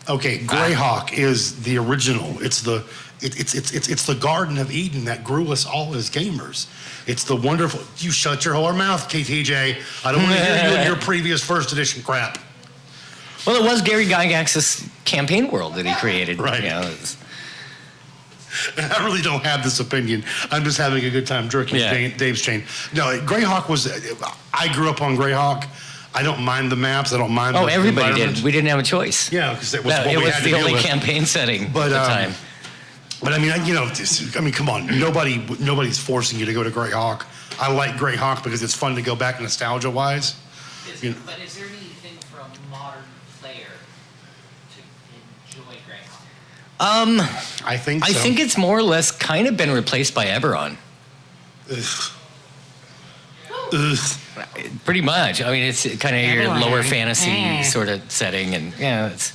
Okay, Greyhawk is the original. It's the Garden of Eden that grew us all as gamers. It's the wonderful. You shut your whore mouth, KTJ. I don't want to hear you in your previous first edition crap. Well, it was Gary Gygax's campaign world that he created. Right. You know, I really don't have this opinion. I'm just having a good time jerking Dave's chain. No, Greyhawk was. I grew up on Greyhawk. I don't mind the maps. I don't mind. Oh, everybody did. We didn't have a choice. Yeah, because it was what we had to deal with. It was the only with. campaign setting at the time. But I mean, come on. Nobody's forcing you to go to Greyhawk. I like Greyhawk because it's fun to go back nostalgia-wise. But is there anything from modern player to enjoy Greyhawk? I think so. I think it's more or less kind of been replaced by Eberron. Ugh. Pretty much. I mean, it's kind of your lower fantasy sort of setting, and it's.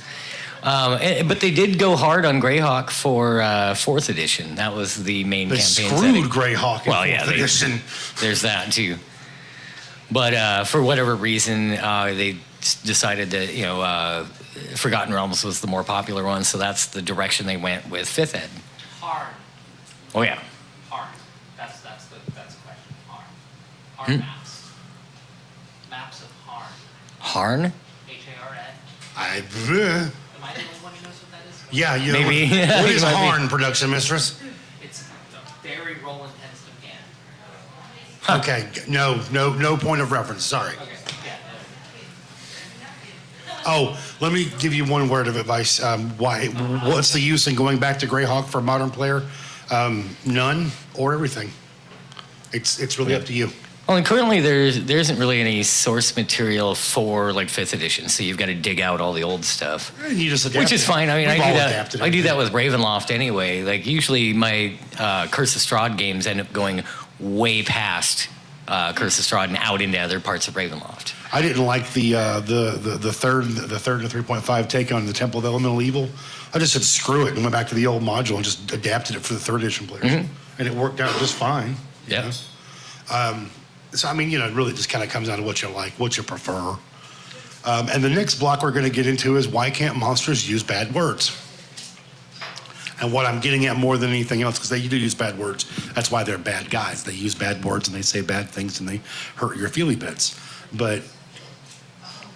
But they did go hard on Greyhawk for 4th edition. That was the main campaign setting. They screwed Greyhawk in 4th edition. There's that too. But for whatever reason, they decided that Forgotten Realms was the more popular one, so that's the direction they went with 5th ed. Harn. Oh yeah. Harn. That's the question. Harn. Harn maps. Maps of Harn. Harn? Harn. Am I I the only one who knows what that is? Yeah, you know. Maybe. What is Harn, production mistress? It's a very role-intensive game. Okay, no point of reference. Sorry. Okay. Oh, let me give you one word of advice. What's the use in going back to Greyhawk for a modern player? None or everything. It's really up to you. Well, and currently there isn't really any source material for like 5th edition, so you've got to dig out all the old stuff. And you just adapt which is fine. I mean, We've I do that with Ravenloft anyway. Like usually my Curse of Strahd games end up going way past Curse of Strahd and out into other parts of Ravenloft. I didn't like the third and 3.5 take on the Temple of Elemental Evil. I just said screw it and went back to the old module and just adapted it for the 3rd edition players, and it worked out just fine. Yeah. So I mean, it really just kind of comes down to what you like, what you prefer. And the next block we're going to get into is why can't monsters use bad words? And what I'm getting at more than anything else, because they do use bad words, that's why they're bad guys. They use bad words and they say bad things and they hurt your feely bits. But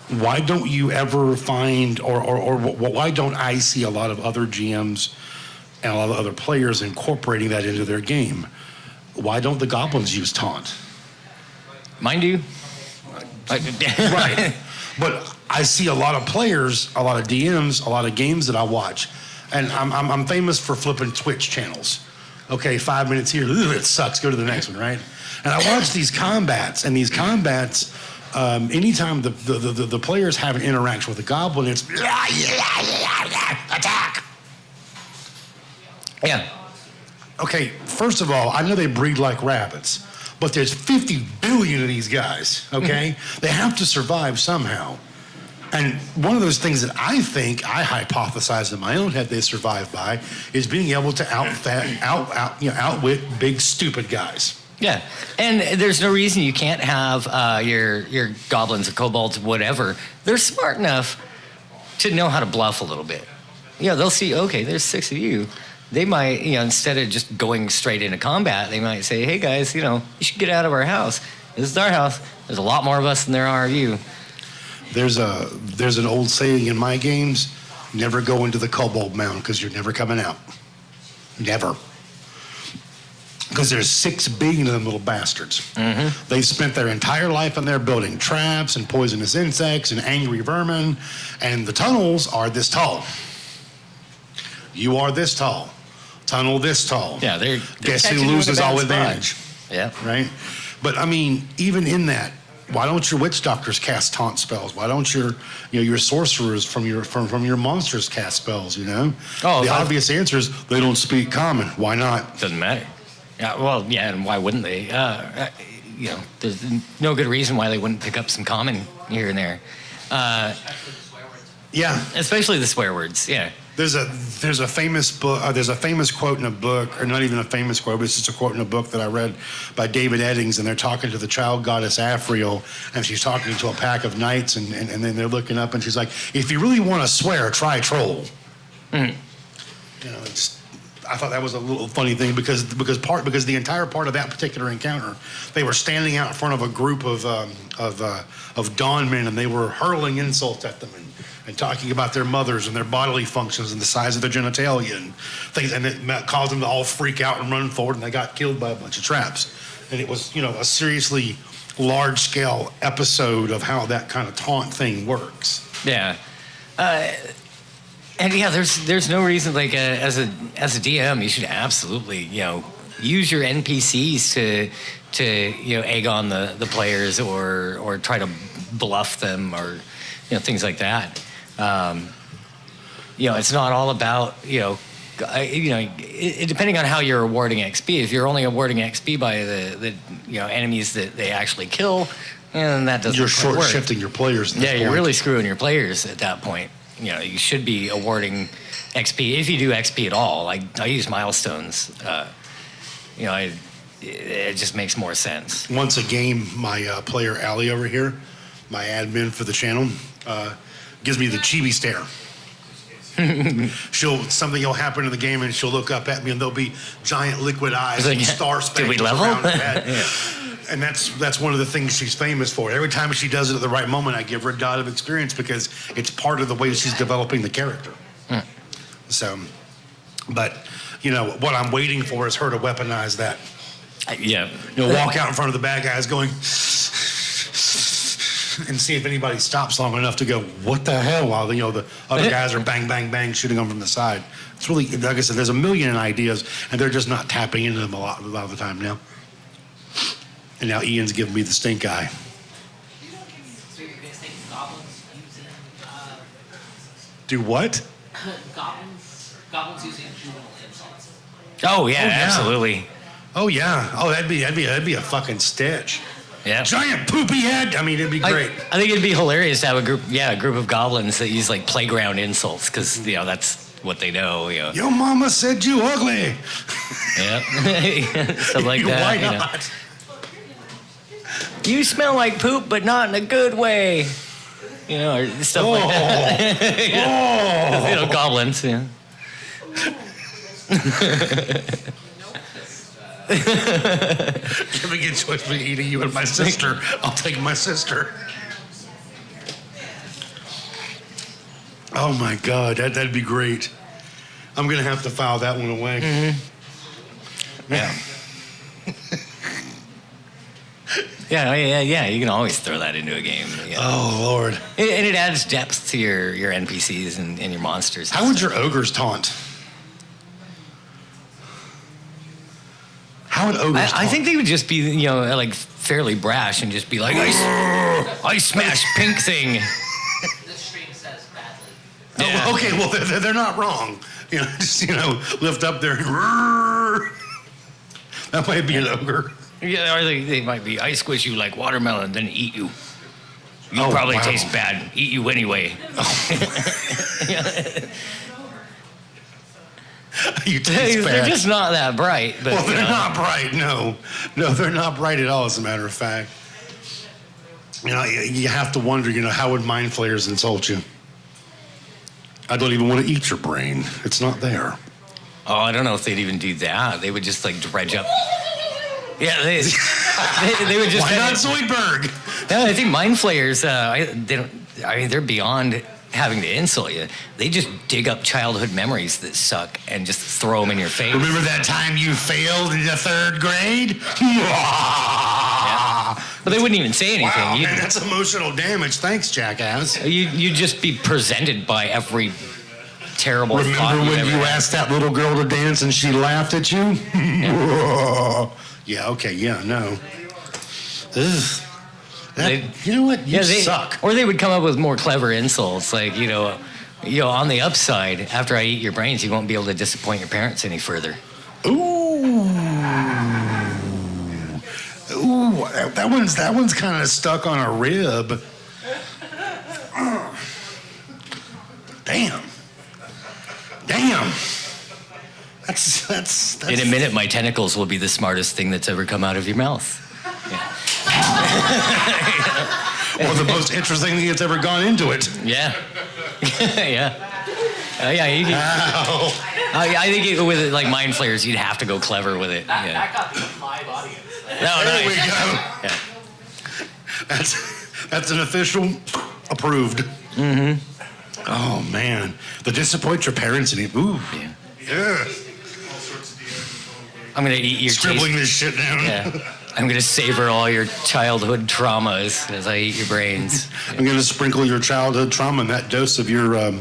why don't you ever find, or why don't I see a lot of other GMs and a lot of other players incorporating that into their game? Why don't the goblins use taunt? Mine do. Right. But I see a lot of players, a lot of DMs, a lot of games that I watch. And I'm famous for flipping Twitch channels. Okay, 5 minutes here, it sucks, go to the next one, right? And I watch these combats, and these combats, anytime the players have an interaction with a goblin, it's attack. Yeah. Okay, first of all, I know they breed like rabbits, but there's 50 billion of these guys, okay? They have to survive somehow. And one of those things that I think I hypothesize in my own head they survive by is being able to outwit big stupid guys. Yeah, and there's no reason you can't have your goblins or kobolds, whatever. They're smart enough to know how to bluff a little bit. Yeah, they'll see, okay, there's 6 of you. They might, instead of just going straight into combat, they might say, hey guys, you should get out of our house. This is our house. There's a lot more of us than there are of you. There's an old saying in my games, never go into the kobold mound because you're never coming out. Never. Because there's 6 billion of them little bastards. Mm-hmm. They've spent their entire life in there building traps and poisonous insects and angry vermin, and the tunnels are this tall. You are this tall. Tunnel this tall. Yeah, they're guess who loses all advantage? Yeah. Right? But I mean, even in that, why don't your witch doctors cast taunt spells? Why don't your sorcerers from your monsters cast spells, Oh, the obvious answer is they don't speak common. Why not? Doesn't matter. Yeah, well, yeah, and why wouldn't they? There's no good reason why they wouldn't pick up some common here and there. Yeah. Especially the swear words, yeah. There's a famous book. There's a famous quote in a book, or not even a famous quote, but it's just a quote in a book that I read by David Eddings, and they're talking to the child goddess Afriel, and she's talking to a pack of knights, and then they're looking up, and she's like, "If you really want to swear, try troll." Mm. You know, I thought that was a little funny thing because the entire part of that particular encounter, they were standing out in front of a group of dawn men, and they were hurling insults at them and talking about their mothers and their bodily functions and the size of their genitalia and things, and it caused them to all freak out and run forward, and they got killed by a bunch of traps. And it was, a seriously large-scale episode of how that kind of taunt thing works. Yeah. And yeah, there's no reason, like, as a DM, you should absolutely, use your NPCs to egg on the players or try to bluff them or things like that. It's not all about depending on how you're awarding XP. If you're only awarding XP by the enemies that they actually kill, and that doesn't. You're quite short work. shifting your players. Yeah, you're really screwing your players at that point. You should be awarding XP if you do XP at all. I use milestones. It just makes more sense. Once a game, my player Allie over here, my admin for the channel, gives me the chibi stare. Something will happen in the game, and she'll look up at me, and there'll be giant liquid eyes and star Did we spankings level? around her head. And that's one of the things she's famous for. Every time she does it at the right moment, I give her a dot of experience because it's part of the way she's developing the character. So, but what I'm waiting for is her to weaponize that. Yeah. Walk out in front of the bad guys going and see if anybody stops long enough to go, what the hell, while the other guys are bang, bang, bang shooting them from the side. It's really, like I said, there's a million ideas, and they're just not tapping into them a lot of the time now. And now Ian's giving me the stink eye. So you're going to say goblins using... Do what? goblins using juvenile insults. Oh yeah, Oh, yeah. Absolutely. Oh yeah. Oh, that'd be a fucking stitch. Yeah. Giant poopy head. I mean, it'd be great. I think it'd be hilarious to have a group of goblins that use like playground insults because that's what they know. Your mama said you ugly. Yeah. Stuff like that. Why not? You smell like poop, but not in a good way. Or stuff like that. Goblins. Yeah. Give me a choice between eating you and my sister. I'll take my sister. Oh my God, that'd be great. I'm gonna have to file that one away. Mm-hmm. Yeah. Yeah. You can always throw that into a game. Oh Lord. And it adds depth to your NPCs and your monsters. How would your ogres taunt? How would ogres taunt? I think they would just be, like fairly brash and just be like, I smash pink thing. The stream says badly. Yeah. Oh, okay, well they're not wrong. Just lift up their. That might be an ogre. Yeah, or they might be, I squish you like watermelon, then eat you. You Oh, probably wow. taste bad. Eat you anyway. You taste They're bad. just not that bright. But, Well, they're not bright. No, they're not bright at all. As a matter of fact, you have to wonder. How would mind flayers insult you? I don't even want to eat your brain. It's not there. Oh, I don't know if they'd even do that. They would just like dredge up. Yeah, they would just. Why not Zoidberg? Yeah, I think mind flayers. They're beyond having to insult you. They just dig up childhood memories that suck and just throw them in your face. Remember that time you failed in the 3rd grade? Yeah. But they wouldn't even say anything. Wow, man, that's emotional damage. Thanks, jackass. You'd just be presented by every terrible thought Remember you've when ever you had. asked that little girl to dance and she laughed at you? Yeah, okay, yeah, no. Ugh. You know what? You suck. Or they would come up with more clever insults, like, on the upside, after I eat your brains, you won't be able to disappoint your parents any further. Ooh. Ooh, that one's kind of stuck on a rib. Damn. Damn. That's. In a minute, my tentacles will be the smartest thing that's ever come out of your mouth. Or the most interesting thing that's ever gone into it. Yeah. Yeah. Yeah, you can. Ow. I think with like mind flayers, you'd have to go clever with it. That, Yeah. that got the live audience. No, There we nice. go. Yeah. That's an official approved. Mm-hmm. Oh man, the disappoint your parents and ooh, Yeah. yeah. I'm gonna eat your Scribbling taste. this shit down. Yeah. I'm gonna savor all your childhood traumas as I eat your brains. I'm gonna sprinkle your childhood trauma and that dose of your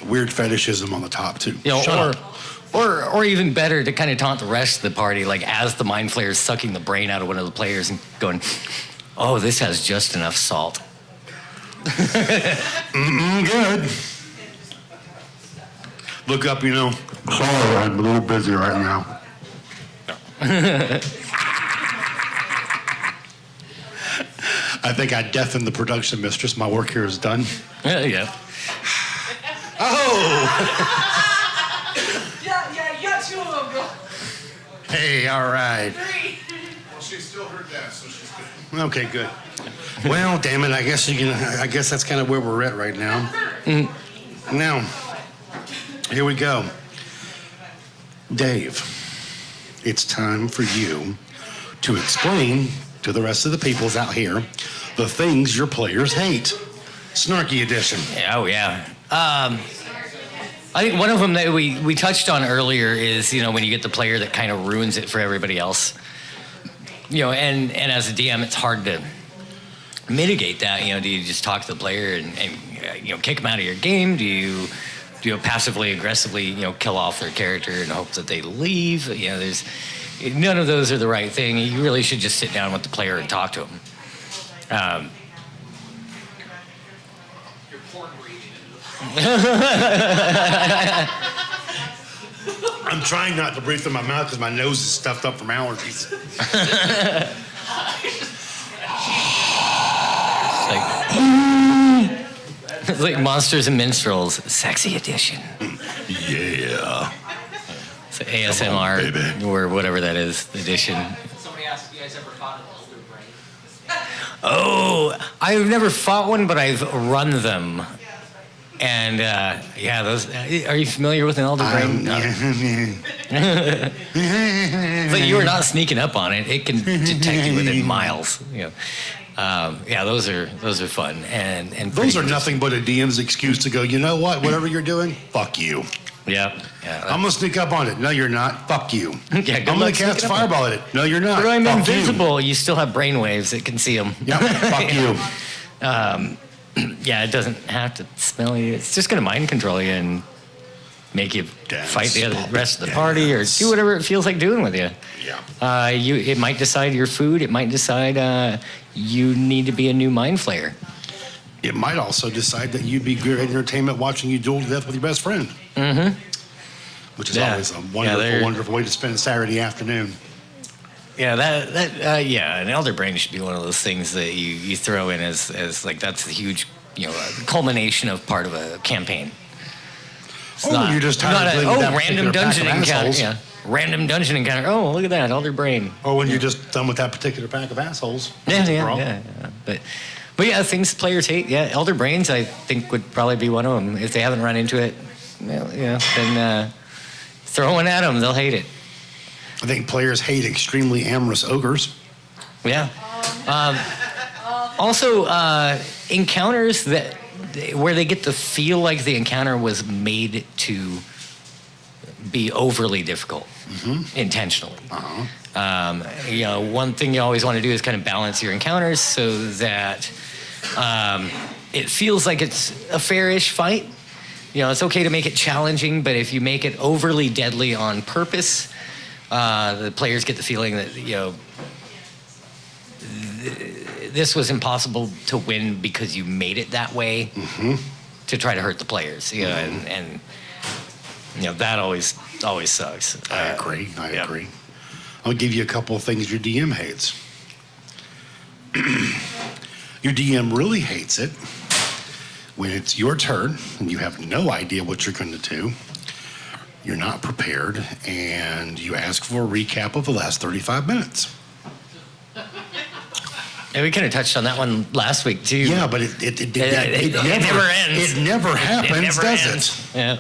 weird fetishism on the top too. You know, Shut up. or even better, to kind of taunt the rest of the party, like as the mind flayer is sucking the brain out of one of the players and going, "Oh, this has just enough salt." Good. Look up, sorry, I'm a little busy right now. I think I deafened the production mistress. My work here is done. Yeah. Oh! Yeah, you got two of them, girl. Hey, all right. Three. Well, she still heard that, so she's good. Okay, good. Well, damn it, I guess that's kind of where we're at right now. Now, here we go. Dave, it's time for you to explain to the rest of the peoples out here the things your players hate. Snarky edition. Yeah, oh yeah. I think one of them that we touched on earlier is, when you get the player that kind of ruins it for everybody else. And as a DM, it's hard to mitigate that. Do you just talk to the player and kick them out of your game? Do you passively aggressively kill off their character in hopes that they leave? There's none of those are the right thing. You really should just sit down with the player and talk to them. You're porn reading. I'm trying not to breathe through my mouth because my nose is stuffed up from allergies. It's like Monsters and Minstrels, sexy edition. Yeah. It's ASMR Come on, baby. or whatever that is, edition. Somebody asked if you guys ever fought an elder brain. Oh, I've never fought one, but I've run them. And those. Are you familiar with an elder brain? No. But you are not sneaking up on it. It can detect you within miles. Those are fun and Those are nothing but a DM's excuse to go, you know what? Whatever you're doing, fuck you. Yeah. I'm gonna sneak up on it. No, you're not. Fuck you. Yeah, good I'm gonna luck cast sneaking up on fireball at it. No, you're not. But I'm Fuck invisible. You still have brain waves that can see them. You. Yep. Fuck you. Yeah, it doesn't have to smell you. It's just going to mind control you and make you Dance, fight the pop rest of the it, party or dance. do whatever it feels like doing with you. Yeah. It might decide your food. It might decide you need to be a new mind flayer. It might also decide that you'd be good entertainment watching you duel to death with your best friend. Mm-hmm. Which is Yeah. always a they're- wonderful way to spend a Saturday afternoon. Yeah, an elder brain should be one of those things that you throw in as like that's the huge culmination of part of a campaign. It's You're just tired of dealing with that random particular pack dungeon of encounter. assholes. Yeah, random dungeon encounter. Oh, look at that, elder brain. Or when you're just done with that particular pack of assholes. Yeah. But yeah, things players hate. Yeah, elder brains I think would probably be one of them. If they haven't run into it, then throw one at them. They'll hate it. I think players hate extremely amorous ogres. Yeah. Also, encounters where they get to feel like the encounter was made to be overly difficult intentionally. One thing you always want to do is kind of balance your encounters so that it feels like it's a fair-ish fight. It's okay to make it challenging, but if you make it overly deadly on purpose, the players get the feeling that this was impossible to win because you made it that way to try to hurt the players. And that always sucks. I agree. I'll give you a couple of things your DM hates. Your DM really hates it when it's your turn and you have no idea what you're going to do, you're not prepared, and you ask for a recap of the last 35 minutes. And we kind of touched on that one last week too. Yeah, but it never ends. It never happens, never does ends. it? Yeah.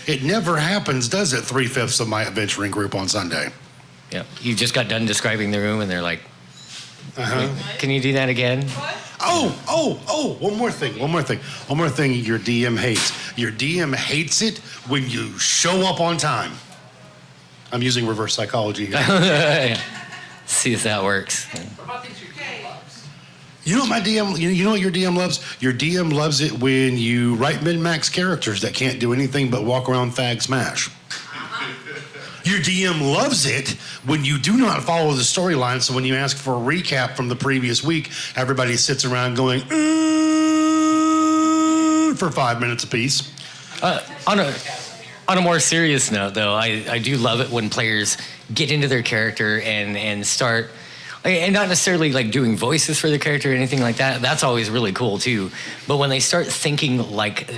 It never happens, does it? 3/5 of my adventuring group on Sunday. Yeah. You just got done describing the room, and they're like, Uh-huh. "Can you do that again?" Oh, one more thing your DM hates. Your DM hates it when you show up on time. I'm using reverse psychology here. See if that works. What about things your game loves? You know what my DM, you know what your DM loves? Your DM loves it when you write min-max characters that can't do anything but walk around fag smash. Your DM loves it when you do not follow the storyline, so when you ask for a recap from the previous week, everybody sits around going, for 5 minutes apiece. On a more serious note, though, I do love it when players get into their character and start, and not necessarily like doing voices for the character or anything like that. That's always really cool too. But when they start thinking like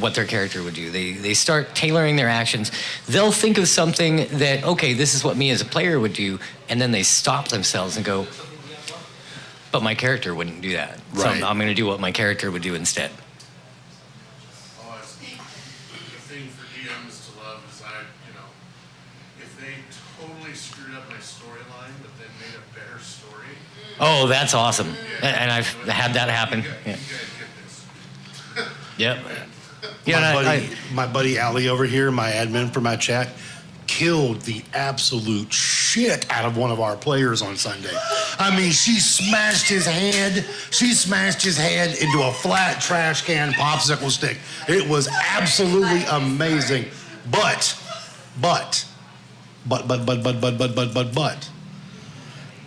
what their character would do, they start tailoring their actions. They'll think of something that, okay, this is what me as a player would do, and then they stop themselves and go, but my character wouldn't do that. Right. So I'm going to do what my character would do instead. Oh, the thing for DMs to love is if they totally screwed up my storyline, but then made a better story. Oh, that's awesome. And I've had that happen. You Yeah. guys get this. Yep. Yeah, My buddy Ali over here, my admin for my chat, killed the absolute shit out of one of our players on Sunday. I mean, she smashed his head into a flat trash can popsicle stick. It was absolutely amazing. But,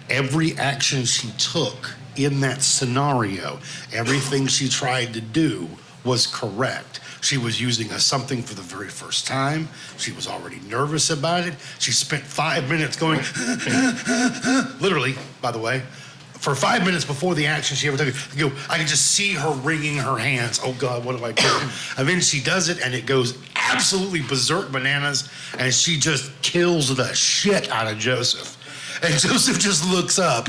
every action she took in that scenario, everything she tried to do was correct. She was using a something for the very first time. She was already nervous about it. She spent 5 minutes going, literally, by the way, for 5 minutes before the action she ever took, I could just see her wringing her hands. Oh God, what do I do? And then she does it and it goes absolutely berserk bananas and she just kills the shit out of Joseph. And Joseph just looks up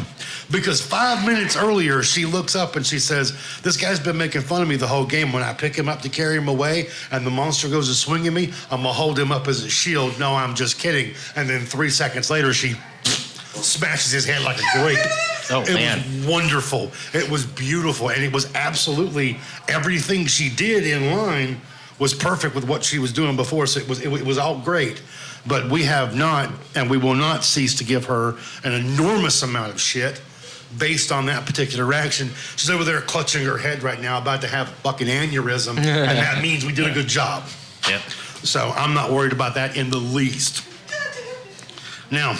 because 5 minutes earlier, she looks up and she says, this guy's been making fun of me the whole game. When I pick him up to carry him away and the monster goes to swing at me, I'm gonna hold him up as a shield. No, I'm just kidding. And then 3 seconds later, she smashes his head like a grape. Oh, man. It was wonderful. It was beautiful. And it was absolutely everything she did in line was perfect with what she was doing before. So it was all great. But we have not, and we will not cease to give her an enormous amount of shit based on that particular action. She's over there clutching her head right now, about to have a fucking aneurysm, and that means we did a good job. Yep. So I'm not worried about that in the least. Now,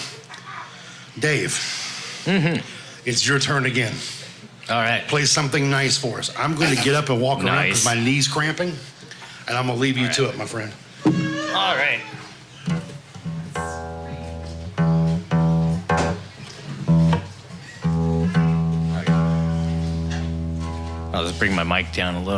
Dave, it's your turn again. All right. Play something nice for us. I'm going to get up and walk around because Nice. my knee's cramping, and I'm going to leave you to it, my friend. All right. I'll just bring my mic down a little.